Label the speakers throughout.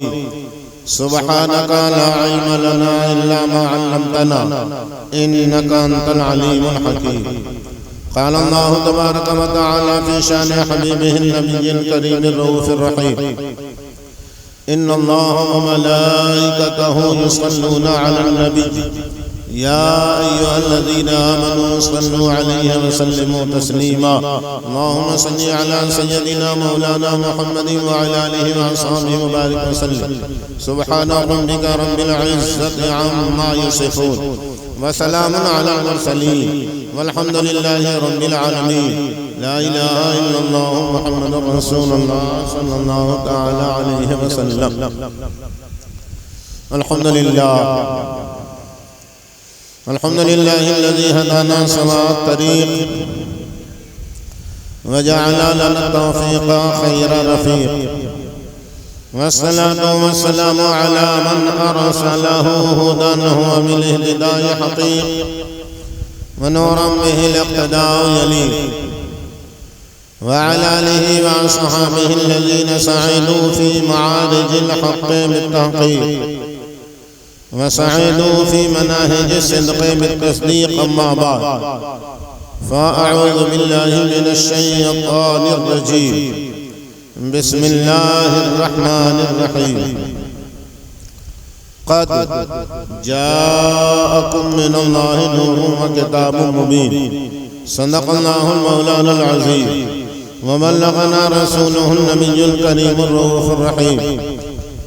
Speaker 1: سبحانك لا علم لنا إلا ما علمتنا إنك أنت العليم الحكيم. قال الله تبارك وتعالى في شأن حبيبه النبي الكريم الرؤوف الرحيم: إن الله وملائكته يصلون على النبي يا أيها الذين آمنوا صلوا عليه وسلموا تسليما. اللهم صل على سيدنا مولانا محمد وعلى آله وأصحابه وبارك وسلم. سبحان ربك رب العزة عما يصفون وسلام على المرسلين والحمد لله رب العالمين. لا إله إلا الله محمد رسول الله صلى الله تعالى عليه وسلم. الحمد لله الحمد لله الذي هدانا سواء الطريق وجعل لنا التوفيق خير رفيق. والصلاة والسلام على من أرسله هدى هو بالاهتداء حقيق ونورا به الاقتداء يليق. وعلى آله وأصحابه الذين سعدوا في معارج الحق بالتحقيق وسعدوا في مناهج الصدق بالتصديق. أما بعد، فأعوذ بالله من الشيطان الرجيم. بسم الله الرحمن الرحيم. قد جاءكم من الله نور وكتاب مبين. صدق الله المولانا العظيم وبلغنا رسوله النبي الكريم الرؤوف الرحيم.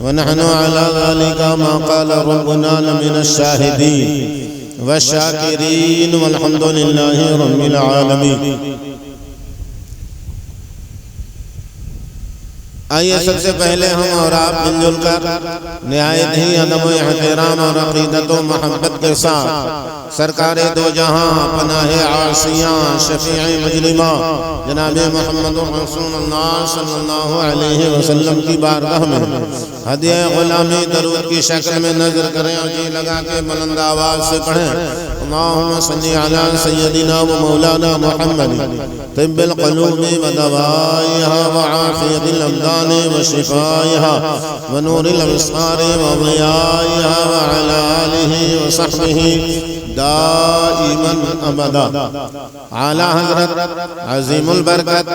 Speaker 1: ونحن على ذلك ما قال ربنا لمن الشاهدين والشاكرين والحمد لله رب العالمين. آئیے سب سے پہلے ہم اور آپ مل جل کر نہایت ہی ادب و احترام اور عقیدت و محبت کے ساتھ سرکار دو جہاں پناہ عاصیاں شفیع مجرمہ جناب محمد رسول اللہ صلی اللہ علیہ وسلم کی بارگاہ میں ہدیہ غلامی درود کی شکل میں نظر کریں اور جی لگا کے بلند آواز سے پڑھیں: اللہم صلی علی سیدنا و مولانا محمد طب القلوب و دوائها وعافیت الابدان و شفائها و نور الابصار و ضیائها وعلى آلہ و صحبہ دائما ابدا. اعلی حضرت عظیم البرکت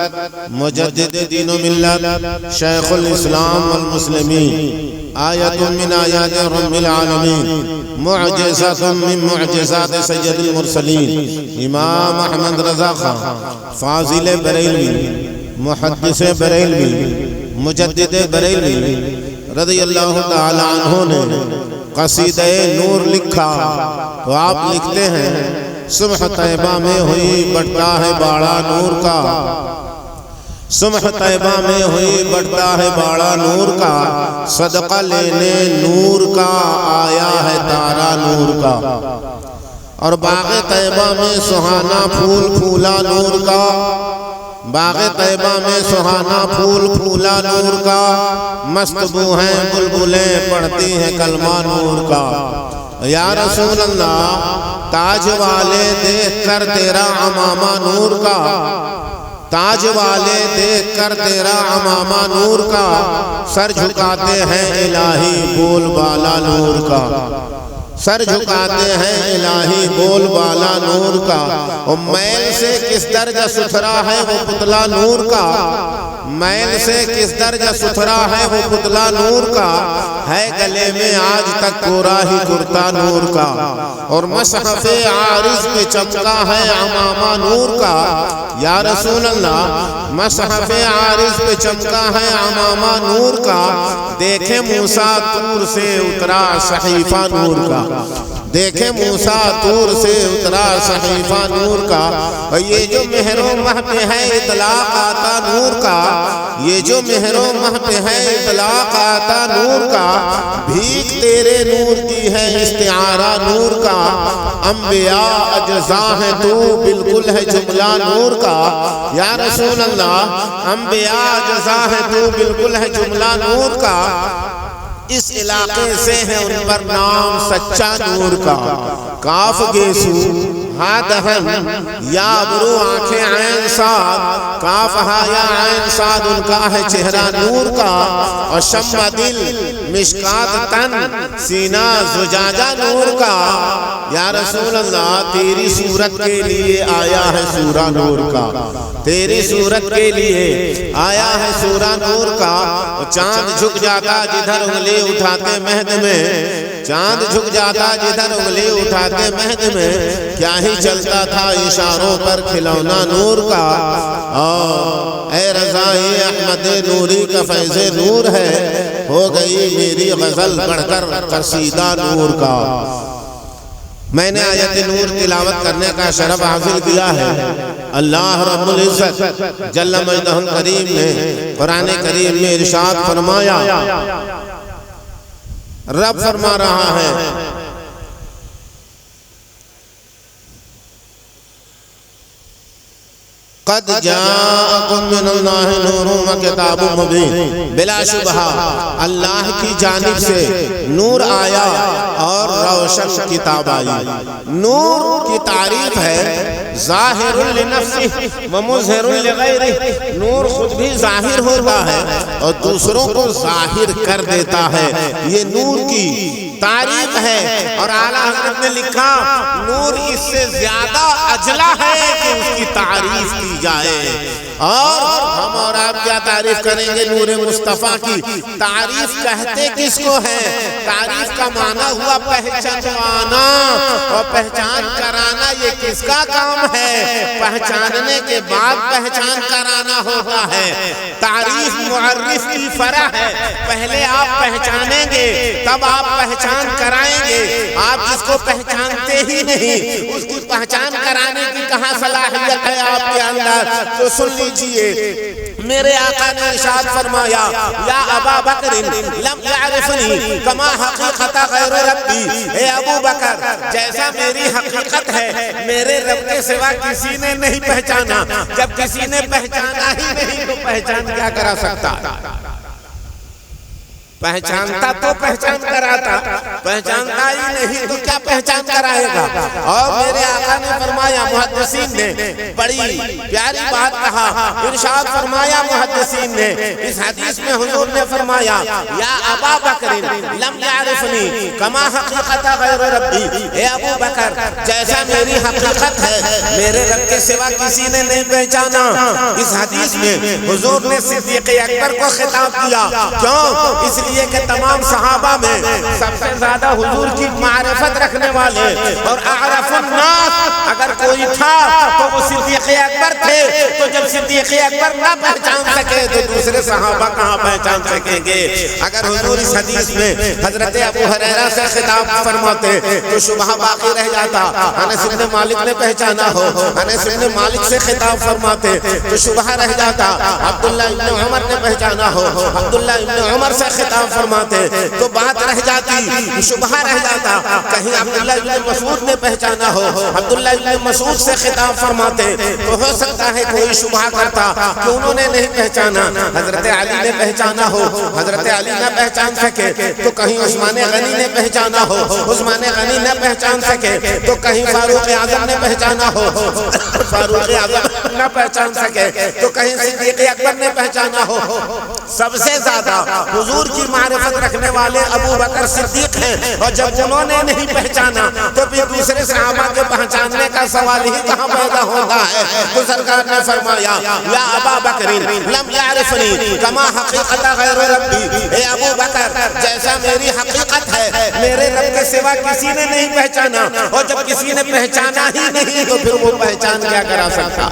Speaker 1: مجدد دین و ملت شیخ الاسلام والمسلمین، آیت من آیات رب العالمین، معجزات من معجزات سید المرسلین امام احمد رضا خان فاضل بریلوی محدث بریلوی مجدد بریلوی رضی اللہ تعالی عنہ نے قصیدہ نور لکھا. تو آپ لکھتے ہیں: صبح طیبہ میں ہوئی بڑھتا ہے باڑا نور کا، صبح طیبہ میں ہوئی بڑھتا ہے باڑا نور کا، صدقہ لینے نور کا آیا ہے تارا نور کا. اور باغ طیبہ میں سہانا پھول پھولا نور کا، باغ طیبہ میں سہانا پھول پھولا نور کا، مست بو ہیں بلبلیں پڑھتی ہیں کلمہ نور کا. یا رسول اللہ تاج والے دیکھ کر تیرا عمامہ نور کا، تاج والے دیکھ کر تیرا عمامہ نور کا، سر جھکاتے ہیں الہی بول بالا نور کا، سر جھکاتے ہیں الہی بول بالا نور کا. اور میل سے کس درجہ ستھرا ہے وہ پتلا نور کا، میل سے کس درجہ ستھرا ہے وہ پتلا نور کا، ہے گلے میں آج تک کوڑا ہی کرتا نور کا. اور مصحف عارض پہ چمکا ہے عمامہ نور کا. یا رسول اللہ مصحف عارض پہ چمکا ہے عمامہ نور کا، دیکھیں موسیٰ طور سے اترا صحیفہ نور کا، دیکھیں موسیٰ طور سے اترا صحیفہ نور کا. اور یہ جو مہر و مہ پہ ہے اطلاق آتا نور کا، یہ جو مہر و مہ پہ ہے اطلاق آتا نور کا، بھیک تیرے نور کی ہے استعارہ نور کا. انبیاء اجزاء ہیں تو بالکل ہے جملہ نور کا. یا رسول اللہ انبیاء اجزاء ہیں تو بالکل ہے جملہ نور کا. اس علاقے سے ہے ان پر نام سچا نور کا. کاف گیسو ہا دہن یا برو آنکھیں عین صاد کاف ہا یا عین صاد ان کا ہے چہرہ نور کا اور شمع دل مشکات تن سینہ زجاجہ نور کا یا رسول اللہ تیری صورت کے لیے آیا ہے سورہ نور کا تیری صورت کے لیے آیا ہے سورہ نور کا چاند جھک جاتا جدھر انگلی اٹھاتے مہد میں چاند جھک جاتا جدھر انگلی اٹھاتے مہد میں کیا ہی چلتا تھا اشاروں پر کھلونا نور کا اے رضائی احمد نوری کا فیض نور ہے ہو گئی میری غزل بڑھ کر قصیدہ نور کا میں نے آیت نور تلاوت کرنے کا شرف حاصل کیا ہے اللہ رب العزت جل مجدہ کریم نے قرآن کریم میں ارشاد فرمایا رب فرما رہا ہے قد جاءکم من اللہ نور و کتاب مبین بلا شبہ اللہ کی جانب سے نور آیا اور روشن کتاب آئی نور کی تعریف ہے ظاہر لنفسہ و مظہر لغیرہ نور خود بھی ظاہر ہوتا ہے اور دوسروں کو ظاہر کر دیتا ہے یہ نور کی تعریف ہے اور اعلیٰ حضرت نے لکھا نور اس سے زیادہ اجلا ہے کہ اس کی تعریف کی جائے اور ہم اور آپ کیا تعریف کریں گے نور مصطفیٰ کی تعریف کہتے کس کو ہے تعریف کا معنی ہوا پہچانوانا اور پہچان کرانا یہ کس کا کام ہے پہچاننے کے بعد پہچان کرانا ہوتا ہے تعریف معرف کی فرع ہے پہلے آپ پہچانیں گے تب آپ پہچان کرائیں گے آپ جس کو پہچانتے ہی نہیں اس کی پہچان کرانے کی کہاں صلاحیت ہے آپ کے اندر تو سن لیجئے میرے آقا نے ارشاد فرمایا یا ابا بکر لم یعرفنی کما حقیقت غیر ربی اے ابو بکر جیسا میری حقیقت ہے میرے رب کے سوا کسی نے نہیں پہچانا جب کسی نے پہچانا ہی نہیں تو پہچان کیا کرا سکتا پہچانتا تو پہچان کراتا پہچانتا ہی نہیں تو کیا پہچان کرائے گا اور میرے آقا نے فرمایا محدثین نے بڑی پیاری بات کہا ارشاد فرمایا محدثین نے اس حدیث میں حضور نے فرمایا یا ابا بکر لم یعرفنی کما حقیقت غیر ربی اے ابو بکر جیسا میری حقیقت ہے میرے رب کے سوا کسی نے نہیں پہچانا اس حدیث میں حضور نے صدیق اکبر کو خطاب کیا کیوں اس لیے کہ تمام صحابہ میں سب سے زیادہ حضور کی معرفت رکھنے والے اور اعرف الناس اگر کوئی تھا تو وہ صدیق اکبر تھے تو جب صدیق اکبر نہ پہچان سکے تو دوسرے صحابہ کہاں پہچان سکیں گے اگر حضور اس حدیث میں حضرت ابو ہریرہ سے خطاب فرماتے تو شبہ باقی رہ جاتا انس بن مالک نے پہچانا ہو انس بن مالک سے خطاب فرماتے تو شبہ رہ جاتا عبداللہ ابن عمر نے پہچانا ہو عبداللہ ابن عمر سے خطاب فرماتے تو بات رہ جاتی شبہ رہ جاتا کہیں عبداللہ ابن مسعود نے پہچانا ہو عبداللہ ابن مسعود سے خطاب فرماتے تو ہو سکتا ہے کوئی شبہ کرتا کہ انہوں نے نہیں پہچانا حضرت علی نے پہچانا ہو حضرت علی نہ پہچان سکے تو کہیں عثمان غنی نے پہچانا ہو عثمان غنی نہ پہچان سکے تو کہیں فاروق اعظم نے پہچانا ہو فاروق اعظم نہ پہچان سکے تو کہیں صدیق اکبر نے پہچانا ہو سب سے زیادہ حضور کی معرفت رکھنے والے ابو بکر صدیق ہیں اور جب انہوں نے نہیں پہچانا تو پھر دوسرے صحابہ کے پہچاننے کا سوال ہی کہاں پیدا ہوتا ہے تو سرکار نے فرمایا یا ابا بکر لم یعرفنی کما حقیقت غیر ربی اے ابو بکر جیسا میری حقیقت ہے میرے رب کے سوا کسی نے نہیں پہچانا اور جب کسی نے پہچانا ہی نہیں تو پھر وہ پہچان کیا کرا سکتا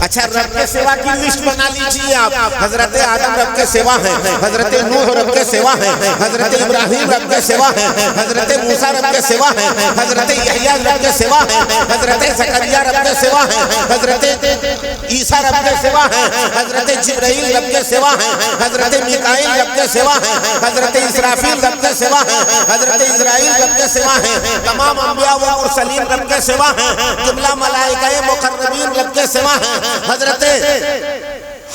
Speaker 1: اچھا رب کے سوا کی لسٹ بنا لیجئے آپ حضرت آدم رب کے سوا ہیں حضرت نوح رب کے سوا ہیں حضرت ابراہیم رب کے سوا ہیں حضرت موسیٰ رب کے سوا ہیں حضرت یحییٰ رب کے سوا ہیں حضرت زکریا رب کے سوا ہیں حضرت عیسیٰ رب کے سوا ہیں حضرت جبرائیل رب کے سوا ہیں حضرت میکائیل رب کے سوا ہیں حضرت اسرافیل رب کے سوا ہیں حضرت اسرائیل رب کے سوا ہیں تمام انبیاء و مرسلین رب کے سوا ہیں جملہ ملائکہ مقربین رب کے سوا ہیں حضرت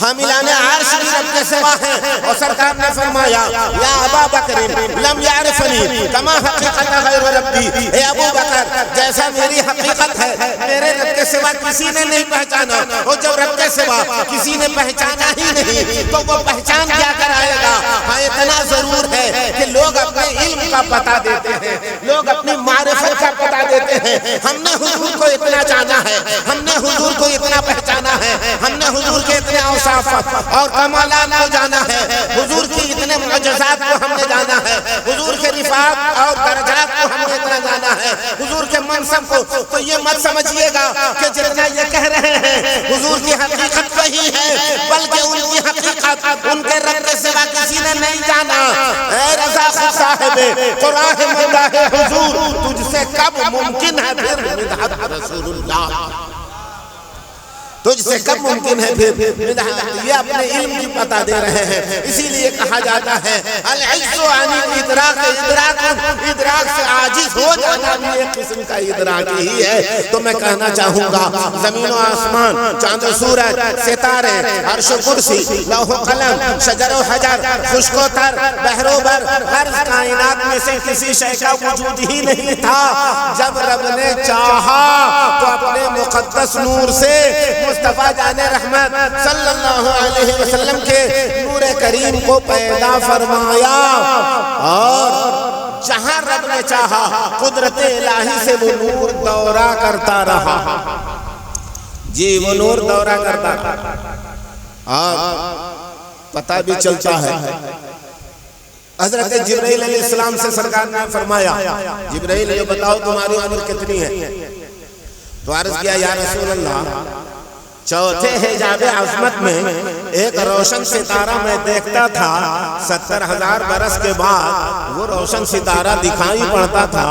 Speaker 1: حاملان عرش بھی رب کے سوا ہیں، اور سرکار نے فرمایا یا ابا بکر لم یعرفنی کما حقیقت غیر ربی، اے ابو بکر جیسا میری حقیقت ہے میرے رب کے سوا کسی نے نہیں پہچانا، اور جب رب کے سوا کسی نے پہچانا ہی نہیں تو وہ پہچان کیا کرائے گا؟ ہاں اتنا ضرور ہے کہ لوگ اپنے علم کا پتہ دیتے ہیں، لوگ اپنی معرفت کا پتہ دیتے ہیں۔ ہم نے حضور کو اتنا جانا ہے، ہم نے حضور کو اتنا پہچانا ہے، ہم نے حضور کے اتنے اور کمالات کو جانا ہے، حضور کی اتنے معجزات کو ہم نے جانا ہے، حضور کے رفعات اور درجات کو ہم نے اتنا جانا ہے، حضور کے منصب کو۔ تو یہ مت سمجھیے گا کہ جتنا یہ کہہ رہے ہیں حضور کی حقیقت وہی ہے، بلکہ ان کی حقیقت ان کے رب کے سوا کسی نے نہیں جانا۔ اے رضا خود صاحب قرآن مداح حضور، تجھ سے کب ممکن ہے پھر مدحت رسول اللہ، تجھ سے کب ممکن ہے پھر مدحت؟ یہ اپنے علم کی پتہ دے رہے ہیں، اسی لیے کہا جاتا ہے العجز عن الادراک، ادراک سے عاجز ہو جانا بھی ایک قسم کا ادراک ہی ہے۔ تو میں کہنا چاہوں گا زمین و آسمان، چاند و سورج، ستارے، عرش و کرسی، لوح و قلم، شجر و حجر، خشک و تر، بحر و بر، ہر کائنات میں سے کسی شے کا وجود ہی نہیں تھا۔ جب رب نے چاہا تو اپنے مقدس نور سے مصطفیٰ جان رحمت صلی اللہ علیہ وسلم کے نور کریم کو پیدا فرمایا، اور جہاں رب نے چاہا قدرت الہی سے وہ نور دورہ کرتا رہا۔ جی وہ نور دورہ کرتا رہا، اور پتہ بھی چلتا ہے حضرت جبرائیل علیہ السلام سے سرکار نے فرمایا جبرائیل یہ بتاؤ تمہاری عمر کتنی ہے؟ تو عرض کیا یا رسول اللہ چوتھے حجاب عظمت میں ایک روشن ستارہ میں دیکھتا تھا، 70,000 برس کے بعد وہ روشن ستارہ دکھائی پڑتا تھا،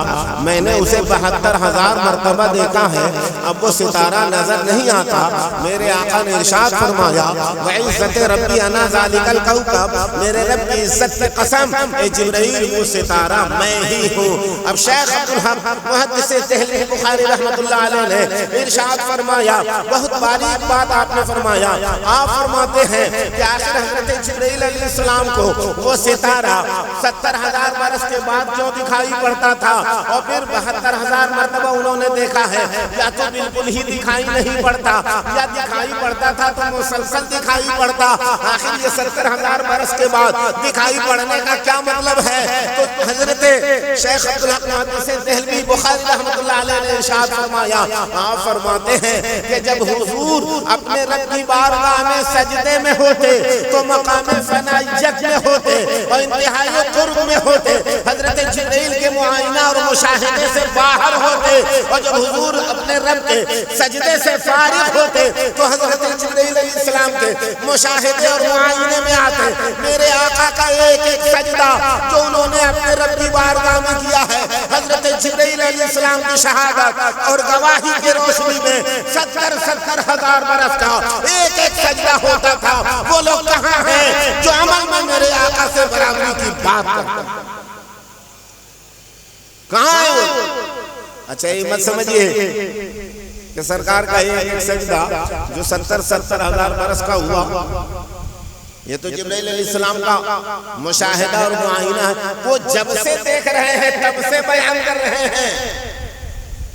Speaker 1: میں نے اسے 72,000 مرتبہ دیکھا ہے، اب وہ ستارہ نظر نہیں آتا۔ میرے آقا نے ارشاد فرمایا وعزت ربی انا ذالک الکوکب، میرے رب کی عزت کی قسم اے جبرائیل وہ ستارہ میں ہی ہوں۔ اب شیخ عبدالحق محدث دہلوی بخاری رحمت اللہ علیہ نے ارشاد فرمایا، بہت باریک بات آپ نے فرمایا، آپ فرماتے ہیں کہ آخر حضرت جبرائیل علیہ السلام کو وہ ستارہ 70,000 برس کے بعد کیوں دکھائی پڑتا تھا، اور پھر 72,000 مرتبہ انہوں نے دیکھا ہے، یا تو بالکل ہی دکھائی نہیں پڑتا، یا دکھائی پڑتا تھا تو مسلسل دکھائی پڑتا، آخر یہ 70,000 برس کے بعد دکھائی پڑنے کا کیا مطلب ہے؟ تو حضرت شیخ عبدالحق محدث دہلوی بخاری رحمت اللہ علیہ نے ارشاد فرمایا، آپ فرماتے ہیں کہ جب حضور اپنے رب کی بارگاہ میں سجدے میں ہوتے تو مقام فنائیت میں ہوتے اور انتہائی قرب میں ہوتے، حضرت جبرائیل کے معائنہ اور مشاہدے سے باہر ہوتے، اور جب حضور اپنے رب کے سجدے سے فارغ ہوتے تو حضرت جبرائیل علیہ السلام کے مشاہدے اور معائنے میں آتے۔ میرے آقا کا ایک ایک سجدہ جو انہوں نے اپنے رب کی بارگاہ میں کیا ہے، حضرت جبرائیل علیہ السلام کی شہادت اور گواہی کی روشنی میں 70,000 برس کا ایک ایک سجدہ ہوتا تھا۔ وہ لوگ کہاں ہیں جو عمل میں میرے آقا سے برابری کی بات کرتے ہیں؟ کہاں ہے وہ؟ اچھا یہ مت سمجھئے کہ سرکار کا ایک ایک سجدہ جو 70,000 برس کا ہوا، یہ تو جبرائیل علیہ السلام کا مشاہدہ اور معائنہ ہے، وہ جب سے دیکھ رہے ہیں تب سے بیان کر رہے ہیں،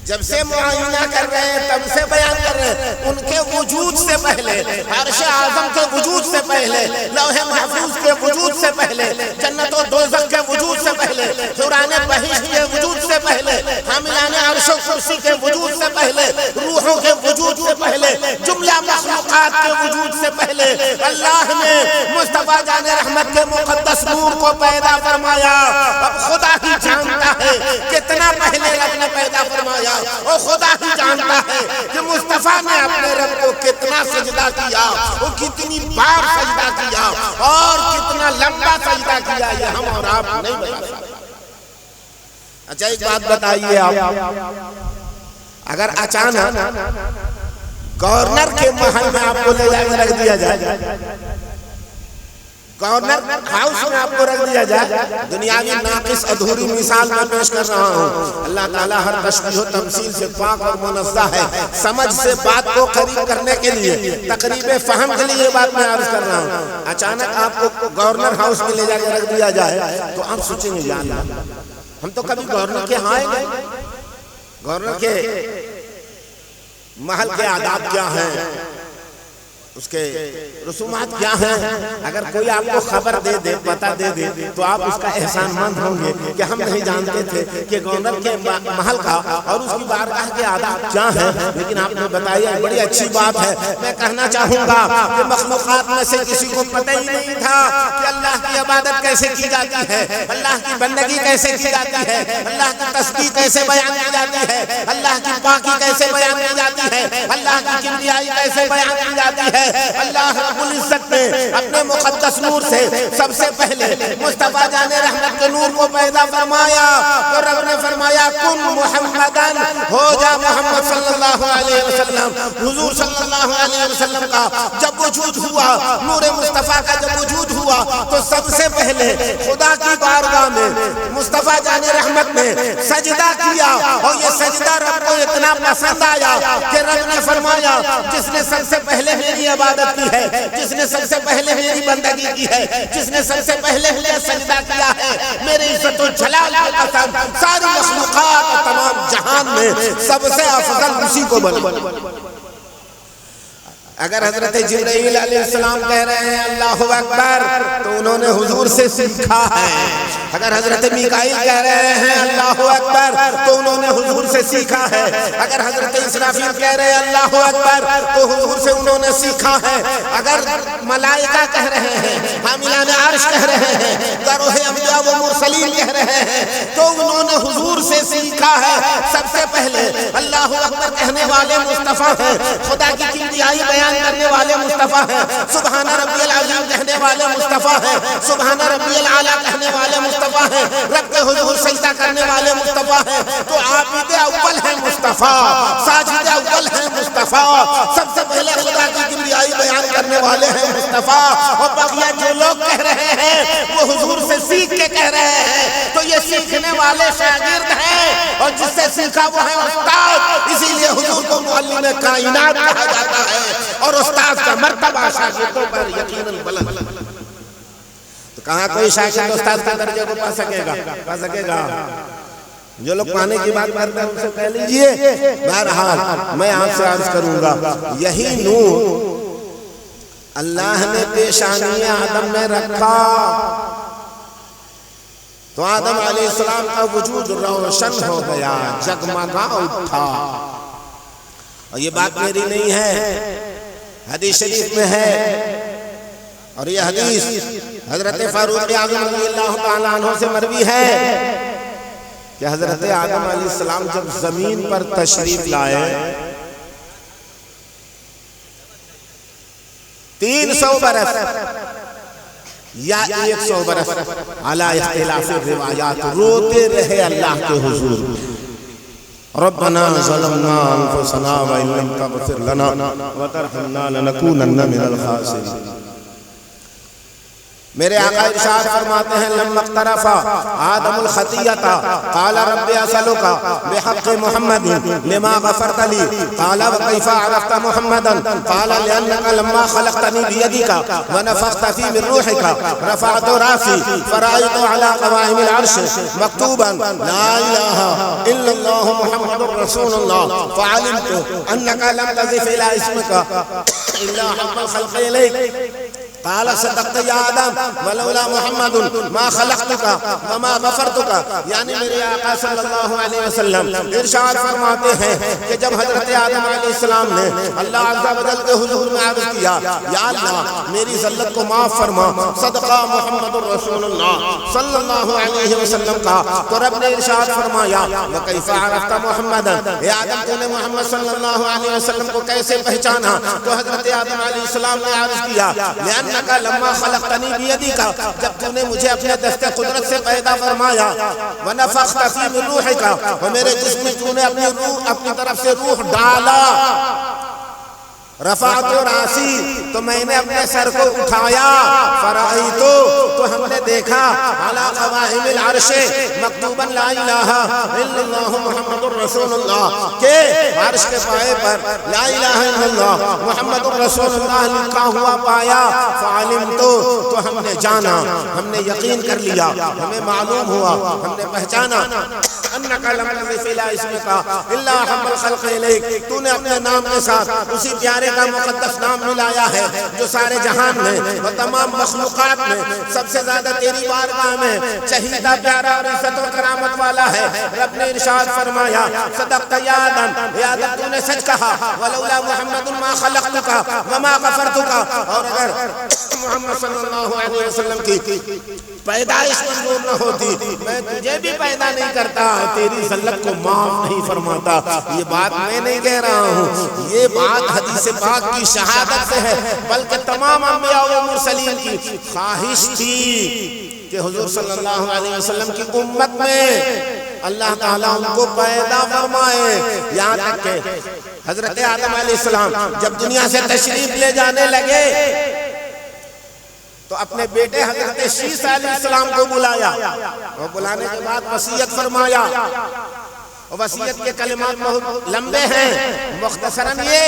Speaker 1: جب سے معائنہ کر رہے ہیں تب سے بیان کر رہے ہیں، ان کے وجود سے پہلے، عرش اعظم کے وجود سے پہلے، لوح محفوظ کے وجود سے پہلے، جنت و دوزخ کے وجود سے پہلے، حوران بہشت کے وجود سے پہلے، حاملان عرش و کرسی کے وجود سے پہلے، روحوں کے وجود سے پہلے، جملہ مخلوقات کے وجود سے پہلے اللہ نے مصطفیٰ جان رحمت کے مقدس نور کو پیدا فرمایا۔ اب خدا ہی جانتا ہے کتنا پہلے رب نے پیدا فرمایا، اور خدا ہی جانتا ہے کہ مصطفیٰ نے اپنے رب کو کتنا سجدہ کیا، اور کتنی بار سجدہ کیا، اور کتنا لمبا سجدہ کیا، یہ ہم اور آپ نہیں بتا سکتے۔ اچھا ایک بات بتائیے آپ، اگر اچانک گورنر کے محل میں آپ کو لے جا کے رکھ دیا جائے گورنر ہاؤس میں آپ کو رکھ دیا جائے، دنیاوی ناقص ادھوری مثال میں پیش کر رہا ہوں۔ اللہ تعالیٰ ہر تشبیہ و تمثیل سے پاک اور منزہ ہے، سمجھ سے بات کو قریب کرنے کے لیے، تقریب فہم کے لیے یہ بات میں عرض کر رہا ہوں۔ اچانک آپ کو گورنر ہاؤس میں لے جا کے رکھ دیا جائے تو آپ سوچیں گے یا اللہ، ہم تو کبھی گورنر کے ہاں گئے، گورنر کے محل کے آداب کیا ہیں، اس کے رسومات کیا ہیں، اگر کوئی آپ کو خبر دے دے، پتہ دے دے تو آپ اس کا احسان مند ہوں گے کہ ہم نہیں جانتے تھے کہ گورنر کے محل کا اور اس کی بارگاہ کے آداب کیا ہیں، لیکن آپ نے بتایا، بڑی اچھی بات ہے۔ میں کہنا چاہوں گا کہ مخلوقات میں سے کسی کو پتہ ہی نہیں تھا کہ اللہ کی عبادت کیسے کی جاتی ہے، اللہ کی بندگی کیسے کی جاتی ہے، اللہ کی تسبیح کیسے بیان کی جاتی ہے، اللہ کی پاکی کیسے بیان کی جاتی ہے، اللہ کی کبریائی کیسے بیان کی جاتی ہے۔ اللہ رب العزت نے اپنے مقدس نور سے سب سے پہلے مصطفیٰ جان رحمت کے نور کو پیدا فرمایا، تو رب نے فرمایا کن محمدن، ہو جا محمد صلی اللہ علیہ وسلم۔ حضور صلی اللہ علیہ وسلم کا جب وجود ہوا، نور مصطفیٰ کا جب وجود ہوا، تو سب سے پہلے خدا کی بارگاہ میں مصطفیٰ جان رحمت نے سجدہ کیا، اور یہ سجدہ رب کو اتنا پسند آیا کہ رب نے فرمایا جس نے سب سے پہلے میری عبادت کی ہے، جس نے سب سے پہلے میری بندگی کی ہے، جس نے سب سے پہلے مجھے سجدہ کیا ہے، میرے عزت و جلال کی قسم ساری مخلوقات اور تمام جہان میں سب سے افضل اسی کو بنا۔ اگر حضرت جبرائیل علیہ السلام کہہ رہے ہیں اللہ اکبر تو انہوں نے حضور سے سیکھا ہے، اگر حضرت میکائیل کہہ رہے ہیں اللہ اکبر تو انہوں نے حضور سے سیکھا ہے، اگر حضرت اسرافیل کہہ رہے ہیں اللہ اکبر تو حضور سے انہوں نے سیکھا ہے، اگر ملائکہ کہہ رہے ہیں، حاملان عرش کہہ رہے ہیں، گروہ انبیاء و مرسلین کہہ رہے ہیں تو انہوں نے حضور سے سیکھا ہے۔ سب سے پہلے اللہ اکبر کہنے والے مصطفیٰ ہیں، خدا کی کبریائی بیان کرنے والے مصطفیٰ ہیں، سبحان ربی العظیم کہنے والے مصطفیٰ ہیں، سبحان ربی الاعلیٰ کہنے والے مصطفیٰ ہیں، رب کے حضور سجدہ کرنے والے مصطفیٰ ہیں۔ تو عابد اول ہیں مصطفیٰ، ساجد اول ہیں مصطفیٰ، سب سے پہلے خدا کی کبریائی بیان کرنے والے ہیں مصطفیٰ، اور بقیہ جو لوگ کہہ رہے ہیں وہ حضور سے سیکھ کے کہہ رہے ہیں، تو یہ سیکھنے والے شاگرد ہیں، اور جس سے سیکھا وہ ہے استاد، اسی لیے حضور کو معلم کائنات کہا جاتا ہے، اور استاد کا مرتبہ شاگردوں پر یقیناً بلند۔ تو کہاں کوئی شاگرد استاد کے درجے کو پا سکے گا؟ جو لوگ پانے کی بات کرتے ہیں ان سے کہہ لیجئے۔ بہرحال میں آپ سے عرض کروں گا، یہی نور اللہ نے پیشانی آدم میں رکھا تو آدم علیہ السلام کا وجود روشن ہو گیا، جگمگا اٹھا۔ اور یہ بات میری نہیں ہے، حدیث شریف میں ہے، اور یہ حدیث حضرت فاروق اعظم رضی اللہ تعالیٰ عنہ سے مروی ہے کہ حضرت آدم علیہ السلام جب زمین پر تشریف لائے 300 برس یا 100 برس علی اختلاف روایات روتے رہے اللہ کے حضور، ربنا ظلمنا انفسنا وان لم تغفر لنا وترحمنا لنكونن من الخاسرین۔ میرے آقا ارشاد فرماتے ہیں لما اقترف آدم الخطیۃ قال رب اسألک بحق محمد لما غفرت لی قال وکیف عرفت محمدا قال لانک لما خلقتنی بیدک ونفخت فی من روحک رفعت رأسی فرأیت علی قوائم العرش مکتوبا لا الہ الا اللہ محمد رسول اللہ فعلمت انک لم تضف الى اسمک الا حق الخلق الیک قال صدقت یا آدم ولولا محمد ما خلقتك وما غفرتك۔ یعنی میرے آقا صلی اللہ علیہ وسلم ارشاد فرماتے ہیں کہ جب حضرت آدم علیہ السلام نے اللہ عز و جل کے حضور میں عرض کیا یا اللہ میری ذلت کو معاف فرما، صدقہ محمد رسول اللہ صلی اللہ علیہ وسلم کا، تو رب نے ارشاد فرمایا وکیف عرفت محمد، اے آدم تو نے محمد صلی اللہ علیہ وسلم کو کیسے پہچانا؟ تو حضرت آدم علیہ السلام نے عرض کیا لأنک لما خلقتنی بیدک، جب تو نے مجھے اپنے دست قدرت سے پیدا فرمایا، ونفخت فی من روحک، اور میرے جسم میں تو نے اپنی طرف سے روح ڈالا، تو لا الہ الا اللہ محمد رسول اللہ، فعلمت انک لم تضف الى اسمک الا حق الخلق الیک۔ قال صدقت یا آدم ولولا محمد ما خلقتك وما غفرتك، یعنی میرے آقا صلی اللہ علیہ وسلم ارشاد فرماتے ہیں کہ جب حضرت آدم علیہ السلام نے اللہ عز و جل کے حضور میں عرض کیا یا اللہ میری ذلت کو معاف فرما، صدقہ محمد رسول اللہ صلی اللہ علیہ وسلم کا، تو رب نے ارشاد فرمایا وکیف عرفت محمد، اے آدم تو نے محمد صلی اللہ علیہ وسلم کو کیسے پہچانا؟ تو حضرت آدم علیہ السلام نے عرض کیا لأنک لما خلقتنی بیدک، جب تو نے مجھے اپنے دست قدرت سے پیدا فرمایا، ونفخت فی من روحک، اور میرے جسم میں تو نے اپنی روح اپنی طرف سے روح ڈالا، رفعت راسی تو میں نے اپنے سر کو اٹھایا، فرأیت تو ہم نے دیکھا علی قوائم العرش مکتوبا لا الہ الا اللہ محمد الرسول اللہ، کہ عرش کے پائے پر لا الہ الا اللہ محمد الرسول اللہ لکھا ہوا پایا، فعلمت تو ہم نے جانا، ہم نے یقین کر لیا، ہمیں معلوم ہوا، ہم نے پہچانا انکا لم تضف الی اسمک الا احب الخلق الیک، تو نے اپنے نام کے ساتھ اسی پیارے کا مقدس نام ملایا ہے جو سارے جہان میں و تمام مخلوقات میں سب سے زیادہ تیری بارگاہ میں چہیدہ پیارا اور عزت و کرامت والا ہے۔ رب نے ارشاد فرمایا صدقت یا آدم، یا آدم تو نے سچ کہا، ولولا محمد ما خلقتک وما غفرتک، اور اگر محمد صلی اللہ علیہ وسلم کی پیدائش منظور نہ ہوتی میں تجھے بھی پیدا نہیں کرتا، تیری ذلت کو معاف نہیں فرماتا۔ یہ بات میں نہیں کہہ رہا ہوں، یہ بات حدیث پاک کی شہادت سے ہے، بلکہ تمام انبیاء و مرسلین کی خواہش تھی کہ حضور صلی اللہ علیہ وسلم کی امت میں اللہ تعالیٰ ان کو پیدا فرمائے۔ یہاں تک کہ حضرت آدم علیہ السلام جب دنیا سے تشریف لے جانے لگے تو اپنے بیٹے حضرت شیس علیہ السلام کو بلایا، اور بلانے کے بعد وصیت فرمایا، اور وصیت کے کلمات بہت لمبے ہیں، مختصراً یہ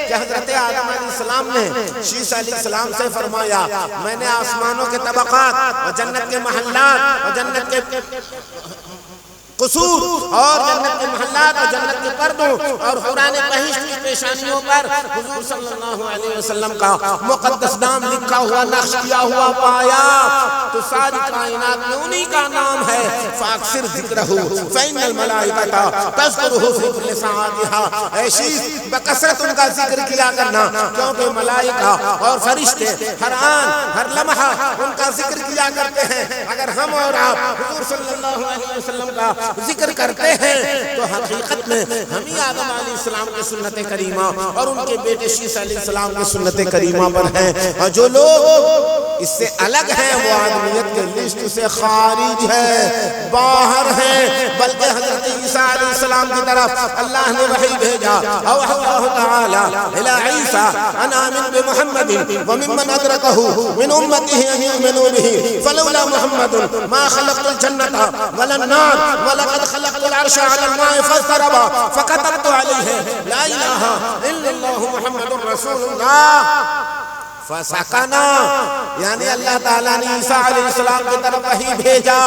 Speaker 1: کہ حضرت آدم علیہ السلام نے شیس علیہ السلام سے فرمایا میں نے آسمانوں کے طبقات اور جنت کے محلات اور جنت کے قصور اور جنت کے محلات اور جنت کے پردوں اور حوران بہشت کی پیشانیوں پر حضور صلی اللہ علیہ وسلم کا مقدس نام لکھا ہوا نقش کیا ہوا پایا، تو ساری کائنات میں انہی کا نام ہے، فاکثر ذکرہ فإن الملائکۃ تذکرہ فی کل ساعتہا، اے شیس بکثرت ان کا ذکر کیا کرنا، کیونکہ ملائکہ اور فرشتے ہر آن ہر لمحہ ان کا ذکر کیا کرتے ہیں۔ اگر ہم اور آپ حضور صلی اللہ علیہ وسلم کا ذکر کرتے ہیں تو حقیقت میں ہم ہی آدم علیہ السلام کی سنت کریمہ اور ان کے بیٹے شیس علیہ السلام کی سنت کریمہ پر ہیں، اور جو لوگ اس سے الگ ہیں وہ آدمیت کے لسٹ سے خارج ہے، باہر ہیں، بلکہ حضرت عیسیٰ علیہ السلام کی طرف اللہ نے وحی بھیجا، اوحى اللہ تعالی الی عیسیٰ ان آمن بمحمد وممن ادرکہ من امتہ ان یؤمنوا بہ فلولا محمد ما خلقت الجنة ولا النار وَلَقَدْ خَلَقْتُ الْعَرْشَ عَلَى الْمَاءِ فَاضْطَرَبَ فَكَتَبْتُ عَلَيْهِ لَا إِلَٰهَ إِلَّا اللَّهُ مُحَمَّدٌ رَسُولُ اللَّهِ فَسَقَنَا، یعنی اللہ تعالیٰ نے عیسیٰ علیہ السلام کی طرف وحی بھیجا،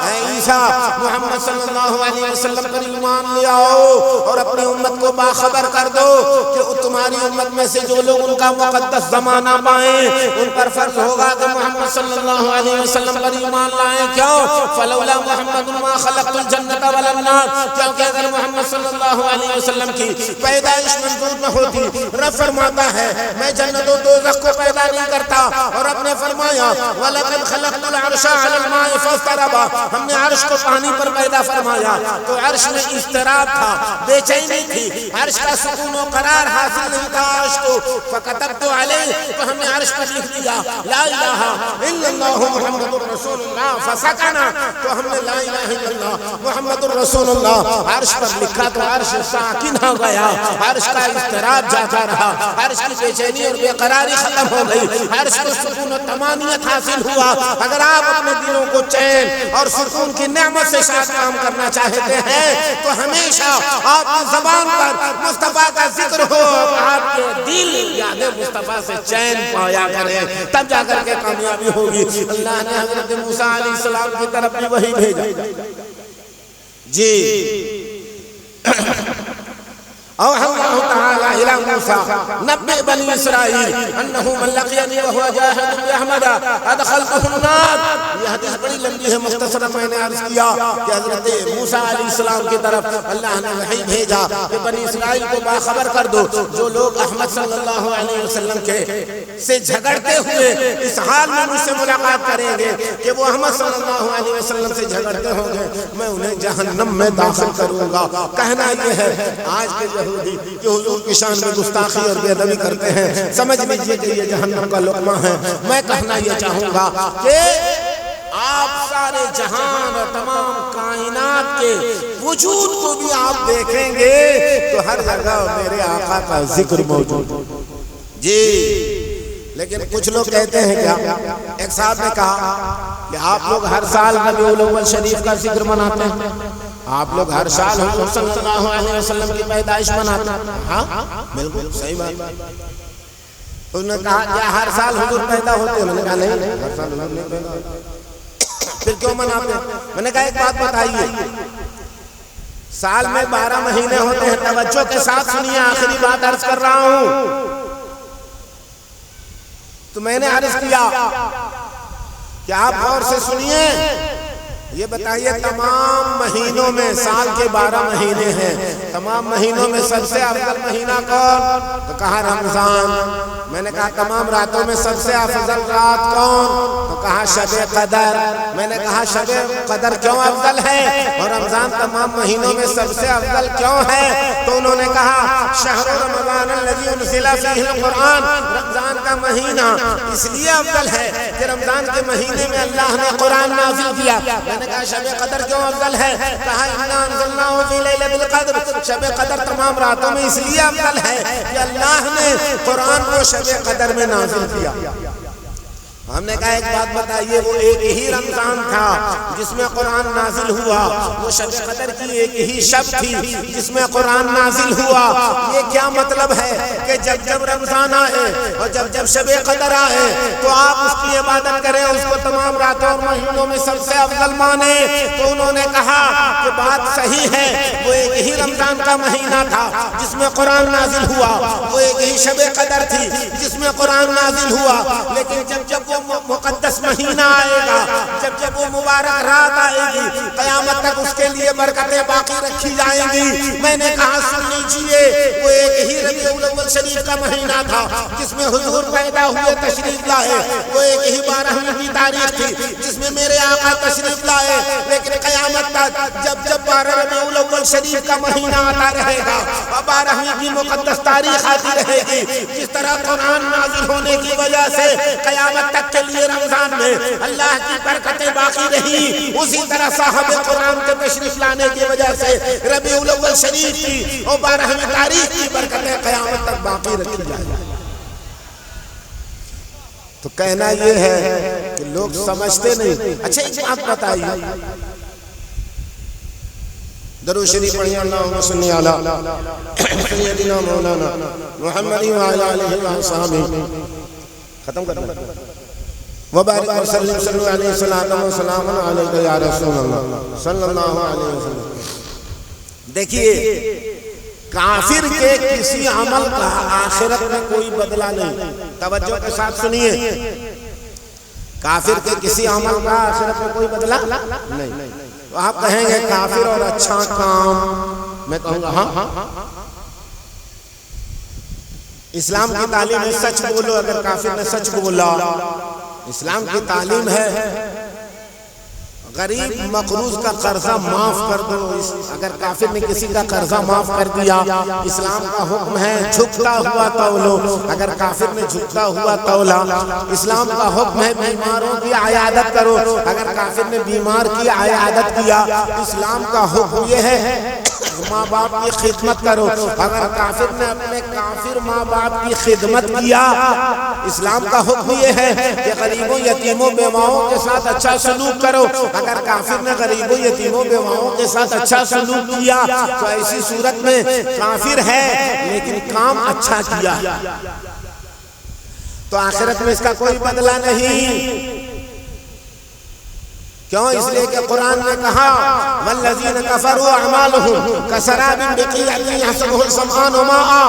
Speaker 1: اے عیسیٰ محمد صلی اللہ علیہ وسلم پر ایمان لے آؤ اور اپنی امت کو باخبر کر دو کہ تمہاری امت میں سے جو لوگ ان کا مقدس زمانہ پائیں ان پر فرض ہوگا کہ محمد صلی اللہ علیہ وسلم پر ایمان لائیں۔ کیوں؟ فَلَوْلَا مُحَمَّدٌ مَا خَلَقْتُ الْجَنَّةَ وَلَا النَّارَ، کیونکہ اگر محمد صلی اللہ علیہ وسلم کی پیدائش منظور نہ ہوتی، رب فرماتا ہے میں جنت و دوزخ کو پیدا نہیں کرتا، اور اب نے فرمایا وَلَقَدْ خَلَقْتُ الْعَرْشَ عَلَى الْمَاءِ فَاضْطَرَبَ، ہم نے عرش کو پانی پر پیدا فرمایا تو عرش میں اضطراب تھا، بے چینی تھی، عرش کا سکون و قرار حاصل نہیں تھا عرش کو، فَكَتَبْتُ عَلَيْهِ، تو ہم نے عرش پر لکھ دیا لا الہ الا اللہ محمد الرسول اللہ، فَسَكَنَا، تو ہم نے لا الہ الا اللہ محمد الرسول اللہ عرش پر لکھا تو عرش ساکن ہو گیا، عرش کا اضطراب جاتا رہا، عرش کی بے چینی اور بے قراری ختم ہو گئی، عرش کو سکون و طمانینت حاصل ہوا۔ اگر آپ اپنے دلوں کو چین اور سکون کی نعمت سے شاد کام کرنا چاہتے ہیں تو ہمیشہ آپ کی زبان پر مصطفیٰ کا ذکر ہو، آپ کے دل یاد مصطفیٰ سے چین پایا کریں، تب جا کر کے کامیابی ہوگی۔ اللہ نے حضرت موسیٰ علیہ السلام کی طرف بھی وحی بھیجا، جی اوحى الله تعالى إلى موسى نبئ بني إسرائيل أنه من لقيني وهو جاهد بأحمد أدخلته النار۔ یہ حدیث بڑی لمبی ہے، مختصر میں نے عرض کیا کہ حضرت موسیٰ علیہ السلام کی طرف اللہ نے وحی بھیجا کہ بنی اسرائیل کو باخبر کر دو جو لوگ احمد صلی اللہ علیہ وسلم کے سے جھگڑتے ہوئے اس حال میں مجھ سے ملاقات کریں گے کہ وہ احمد صلی اللہ علیہ وسلم سے جھگڑتے ہوں گے، میں انہیں جہنم میں داخل کروں گا۔ کہنا یہ ہے آج کے یہودی کہ حضور کی شان میں گستاخی اور بے ادبی کرتے ہیں، سمجھ لیجئے کہ یہ جہنم کا لقمہ ہے۔ میں کہنا یہ چاہوں گا کہ آپ سارے جہان اور تمام کائنات کے وجود کو بھی آپ دیکھیں گے تو ہر جگہ میرے آقا کا ذکر موجود، جی لیکن کچھ لوگ کہتے ہیں کیا، ایک صاحب نے کہا کہ آپ لوگ ہر سال ربیع الاول شریف کا ذکر مناتے ہیں، آپ لوگ ہر سال حضور صلی اللہ علیہ وسلم کی پیدائش مناتے ہیں۔ ہاں بالکل صحیح بات۔ انہوں نے کہا کیا ہر سال حضور پیدا ہوتے ہیں؟ میں نے کہا نہیں، ہر سال حضور نہیں پیدا ہوتے، پھر کیوں مناتے ہیں؟ میں نے کہا ایک بات بتائیے، سال میں 12 مہینے ہوتے ہیں، توجہ کے ساتھ سنیے، آخری بات عرض کر رہا ہوں۔ تو میں نے عرض کیا کہ آپ غور سے سنیے، یہ بتائیے تمام مہینوں میں، سال کے 12 مہینے ہیں، تمام مہینوں میں سب سے افضل مہینہ کون؟ تو کہا رمضان۔ میں نے کہا تمام راتوں میں سب سے افضل رات کون؟ تو کہا شب قدر۔ میں نے کہا شب قدر کیوں افضل ہے اور رمضان تمام مہینوں میں سب سے افضل کیوں ہے؟ تو انہوں نے کہا شہر رمضان الذی انزل فیہ القرآن، رمضان کا مہینہ اس لیے افضل ہے کہ رمضان کے مہینے میں اللہ نے قرآن نازل کیا۔ میں نے کہا شب قدر کیوں افضل ہے؟ کہا انا انزلناہ فی لیلۃ القدر، شب قدر تمام راتوں میں اس لیے افضل ہے کہ اللہ نے قرآن کو شب قدر میں نازل کیا۔ ہم نے کہا ایک بات بتائیے، وہ ایک ہی رمضان تھا جس میں قرآن نازل ہوا، وہ شب قدر کی ایک ہی شب تھی جس میں قرآن نازل ہوا۔ یہ کیا مطلب ہے کہ جب جب رمضان آئے اور جب جب شب قدر آئے تو آپ اس کی عبادت کریں، اس کو تمام راتوں اور مہینوں میں سب سے افضل مانیں؟ تو انہوں نے کہا کہ بات صحیح ہے، وہ ایک ہی رمضان کا مہینہ تھا جس میں قرآن نازل ہوا، وہ ایک ہی شب قدر تھی جس میں قرآن نازل ہوا، لیکن جب جب مقدس مہینہ آئے گا، جب جب وہ مبارک رات آئے گی، قیامت تک اس کے لیے برکتیں باقی رکھی جائیں گی۔ میں نے کہا سن لیجئے، وہ ایک ہی ربیع الاول شریف کا مہینہ تھا جس میں حضور پیدا ہوئے، تشریف لائے، وہ ایک ہی 12ویں کی تاریخ تھی جس میں میرے آقا تشریف لائے، لیکن قیامت تک جب جب 12 ربیع الاول شریف کا مہینہ آتا رہے گا اور 12ویں کی مقدس تاریخ آتی رہے گی، جس طرح قرآن نازل ہونے کی وجہ سے قیامت تک کے لیے رمضان میں اللہ کی برکتیں باقی رہی، اسی طرح صاحب قرآن کے تشریف لانے کی وجہ سے ربیع الاول شریف کی اور 12ویں تاریخ کی برکتیں قیامت تک باقی رکھی جائیں۔ تو کہنا یہ ہے کہ لوگ سمجھتے نہیں۔ اچھا ایک بات بتائیے، درود شریف پڑھیے، اللہم صلی علی سیدنا مولانا محمد وعلی آلہ وصحبہ، ختم کر دیں، وبارک وسلم صلی اللہ علیہ وسلم علیہ یا رسول اللہ صلی اللہ علیہ وسلم۔ دیکھیے کافر کے کسی عمل کا آخرت میں کوئی بدلہ نہیں، توجہ کے ساتھ سنیے، کافر کے کسی عمل کا آخرت میں کوئی بدلہ نہیں۔ تو آپ کہیں گے کافر اور اچھا کام، میں کہوں گا ہاں، اسلام کی تعلیم ہے سچ بولو۔ اگر کافر نے سچ بولا، اسلام کی تعلیم ہے غریب مقروض کا قرضہ معاف کر دو۔ اگر کافر نے کسی کا قرضہ معاف کر دیا، اسلام کا حکم ہے جھکتا ہوا تولو۔ اگر کافر نے جھکتا ہوا تولا، اسلام کا حکم ہے بیماروں کی عیادت کرو۔ اگر کافر نے بیمار کی عیادت کیا، اسلام کا حکم یہ ہے ماں باپ کی خدمت کرو۔ اگر کافر نے اپنے کافر ماں باپ کی خدمت کیا، اسلام کا حکم یہ ہے کہ غریبوں یتیموں بیواؤں کے ساتھ اچھا سلوک کرو۔ اگر کافر نے غریبوں یتیموں بیواؤں کے ساتھ اچھا سلوک کیا تو ایسی صورت میں کافر ہے لیکن کام اچھا کیا، تو آخرت میں اس کا کوئی بدلہ نہیں۔ کیوں؟ اس لیے کہ قرآن نے کہا والذین کفروا اعمالهم کسراب بقیعۃ یحسبہ الظمآن ماء،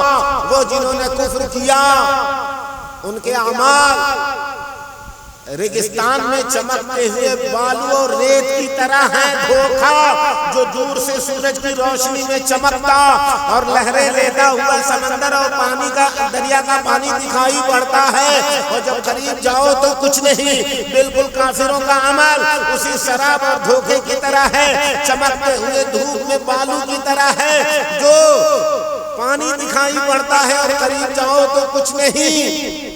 Speaker 1: وہ جنہوں نے کفر کیا ان کے اعمال ریگستان میں چمکتے ہوئے بالو اور ریت کی طرح ہے، دھوکا جو دور سے سورج کی روشنی میں چمکتا اور لہریں لیتا ہوا سمندر اور پانی کا دریا کا پانی دکھائی پڑتا ہے، اور جب قریب جاؤ تو کچھ نہیں۔ بالکل کافروں کا عمل اسی شراب اور دھوکے کی طرح ہے، چمکتے ہوئے دھوپ میں بالو کی طرح ہے جو پانی دکھائی پڑتا ہے اور قریب جاؤ تو کچھ نہیں۔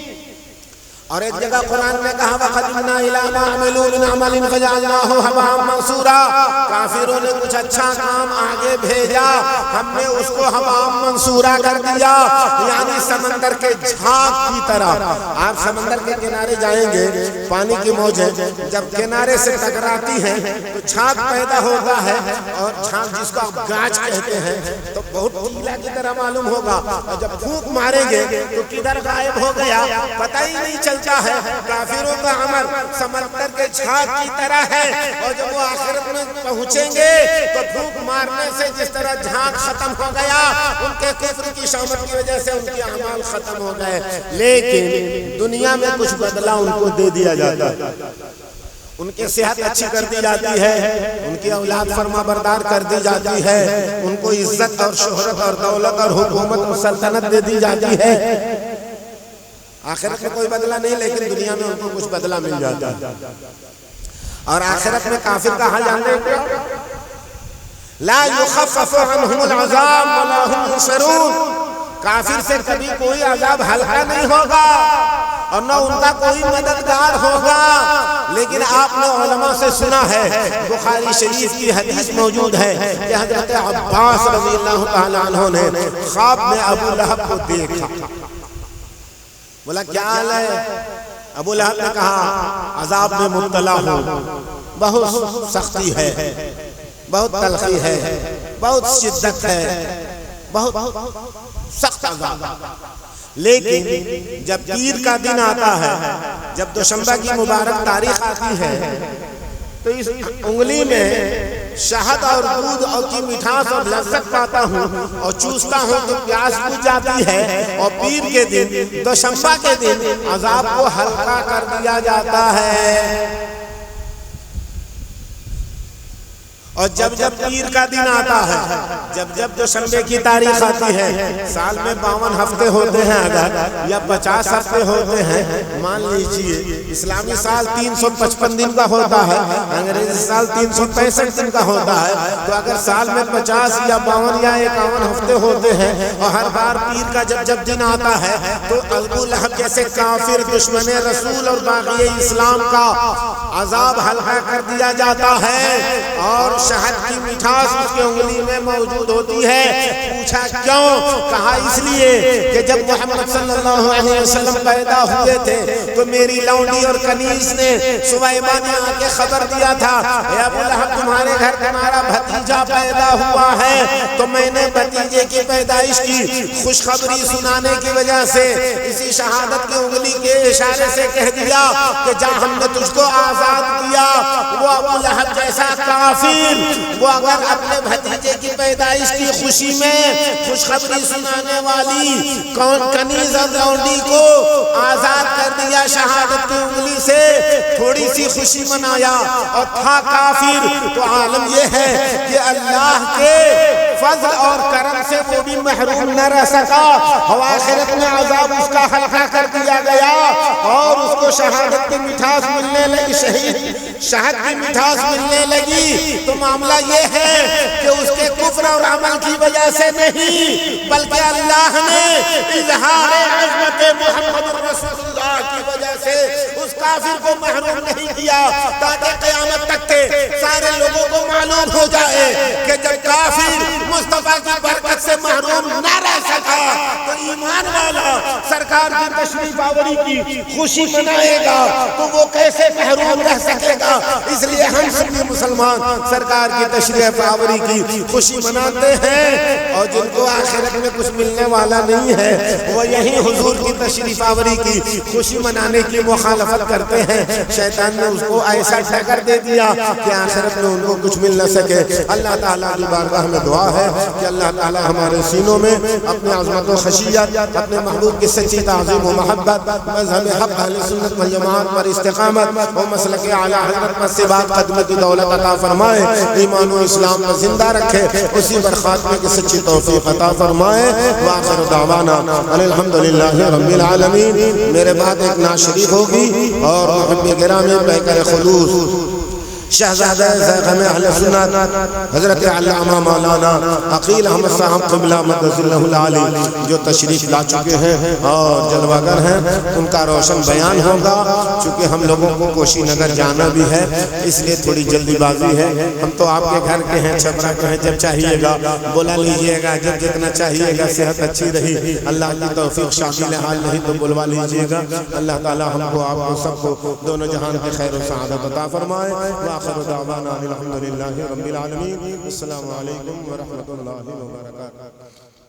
Speaker 1: اور ایک جگہ قرآن نے کہا وَقَدِمْنَا إِلَىٰ مَا عَمِلُوا مِنْ عَمَلٍ فَجَعَلْنَاهُ هَبَاءً مَنثُورًا، کافروں نے کچھ اچھا کام آگے بھیجا، ہم نے اس کو ہباء منصورا کر دیا، یعنی سمندر کے جھاگ کی طرح۔ آپ سمندر کے کنارے جائیں گے، پانی کی موجیں جب کنارے سے ٹکراتی ہیں تو جھاگ پیدا ہوتا ہے، اور جھاگ جس کو آپ گاج کہتے ہیں تو بہت ٹیلا کی طرح معلوم ہوگا، اور جب پھونک ماریں گے تو کدھر غائب ہو گیا پتہ ہی نہیں چلتا ہے۔ کافروں کا عمل سمندر کے جھاگ کی طرح ہے، اور جب وہ آخرت میں پہنچیں گے تو پھونک مارنے سے جس طرح جھاگ ختم ہو گیا، ان کے کفر کی شامت کی وجہ سے ان کے اعمال ختم ہو گئے، لیکن دنیا میں کچھ بدلہ ان کو دے دیا جاتا ہے۔ ان کی صحت اچھی کر دی جاتی ہے، ان کی اولاد فرما بردار کر دی جاتی ہے، ان کو عزت اور شہرت اور دولت اور حکومت اور سلطنت دے دی جاتی ہے۔ آخرت میں کوئی بدلہ نہیں، لیکن دنیا میں ان کو کچھ بدلہ مل جاتا ہے۔ اور آخرت میں کافر کا حال جانتے ہیں، لا یخفف عنہم العذاب ولا هم ينصرون، کافر سے کبھی کوئی عذاب ہلکا نہیں ہوگا اور نہ ان کا کوئی مددگار ہوگا۔ لیکن آپ نے علماء سے سنا ہے، بخاری شریف کی حدیث موجود ہے کہ حضرت عباس رضی اللہ تعالیٰ عنہ نے خواب میں ابو لہب کو دیکھا۔ بولا کیا حال ہے؟ ابو لہب نے کہا عذاب میں مبتلا ہوں، بہت سختی ہے، بہت تلخی ہے، بہت شدت ہے، بہت سخت عذاب۔ لیکن جب پیر کا دن آتا ہے، جب دوشنبہ کی مبارک تاریخ آتی ہے، تو اس انگلی میں شہد اور دودھ اور کی مٹھاس اور لذت پاتا ہوں اور چوستا ہوں تو پیاس بجھ جاتی ہے، اور پیر کے دن دوشنبہ کے دن عذاب کو ہلکا کر دیا جاتا ہے۔ اور جب جب پیر کا دن آتا ہے، جب جب دوشنبے کی تاریخ آتی ہے، سال میں 52 ہفتے ہوتے ہیں اگر یا 50 ہفتے ہوتے ہیں، مان لیجئے اسلامی سال 355 دن کا ہوتا ہے، انگریزی سال 365 دن کا ہوتا ہے، تو اگر سال میں 50 یا 52 یا 51 ہفتے ہوتے ہیں، اور ہر بار پیر کا جب جب دن آتا ہے تو ابو لہب جیسے کافر دشمن رسول اور باغی اسلام کا عذاب ہلکا کر دیا جاتا ہے، اور شہد کی مٹھاس اس کے انگلی میں موجود ہوتی ہے۔ پوچھا کیوں؟ کہا اس لیے کہ جب محمد صلی اللہ علیہ وسلم پیدا ہوئے تھے تو میری لونڈی اور کنیز نے سویبہ نے آ کے خبر دیا تھا، اے ابو لہب تمہارے گھر تمہارا بھتیجا پیدا ہوا ہے، تو میں نے بھتیجے کی پیدائش کی خوشخبری سنانے کی وجہ سے اسی شہادت کی انگلی کے اشارے سے کہہ دیا کہ جا ہم نے تجھ کو آزاد کیا۔ وہ ابو لہب جیسا کافر وہ اگر اپنے بھتیجے کی پیدائش کی خوشی میں خوشخبری سنانے والی کنیز اور لونڈی کو آزاد کر دیا شہادت کی انگلی سے، تھوڑی سی خوشی منایا اور تھا کافر، تو عالم یہ ہے کہ اللہ کے فضل اور کرم سے وہ بھی محروم نہ رہ سکا، اور آخرت میں عذاب اس کا ہلکا کر دیا گیا، اور اس کو شہادت کی مٹھاس ملنے لگی، شہد کی مٹھاس ملنے لگی۔ تو معاملہ یہ ہے کہ اس کے کفر اور عمل کی وجہ سے نہیں، بلکہ اللہ نے اظہار عظمت محمد رسول اللہ کی وجہ سے اس کافر کو محروم نہیں کیا، تاکہ قیامت تک کے سارے لوگوں کو معلوم ہو جائے کہ جب کافر مصطفیٰ کی برکت سے محروم نہ رہ سکا تو ایمان والا سرکار کی تشریف آوری کی خوشی منائے گا تو وہ کیسے محروم رہ سکے گا۔ اس لیے ہم سبھی مسلمان سرکار کی تشریف آوری کی خوشی مناتے ہیں، اور جن کو آخرت میں کچھ ملنے والا نہیں ہے وہ یہی حضور کی تشریف آوری کی خوشی منانے کی مخالفت کرتے ہیں۔ شیطان نے اس کو ایسا ٹھکر دے دیا کہ آخرت میں ان کو کچھ مل نہ سکے۔ اللہ تعالیٰ کی بارگاہ میں دعا ہے کہ اللہ تعالیٰ ہمارے سینوں میں اپنے عظمت و خشیت، اپنے محبوب کی سچی تعظیم و محبت، مذہب حق اہل سنت والجماعت پر استقامت و مسلک اعلی حضرت پر ثبات قدم کی دولت عطا فرمائے، ایمان و اسلام کو زندہ رکھے، اسی پر خاتمے کی سچی توفیق عطا فرمائے۔ وآخر دعوانا الحمدللہ رب العالمین۔ میرے بعد ایک نعت شریف ہوگی اور محب گرامی پیکر خلوص شہزادہ زیغم اہل سنت حضرت علامہ مولانا عقیل احمد صاحب قبلہ مقدس اللہ العالی جو تشریف لا چکے ہیں اور جلوگر ہیں، ان کا روشن بیان ہوگا۔ چونکہ ہم لوگوں کو کوشی نگر جانا بھی ہے، اس لیے تھوڑی جلدی بازی ہے۔ ہم تو آپ کے گھر کے ہیں، چھپرا کے ہیں، جب چاہیے گا بولا لیجئے گا، جب جتنا چاہیے گا، صحت اچھی رہی، اللہ کی توفیق شامل حال نہیں تو بلوا لیجئے گا۔ اللہ تعالی ہم کو آپ کو سب کو دونوں جہان کی خیر و سعادت عطا فرمائے۔ وآخر دعوانا الحمدللہ رب العالمین۔ السلام علیکم ورحمۃ اللہ وبرکاتہ۔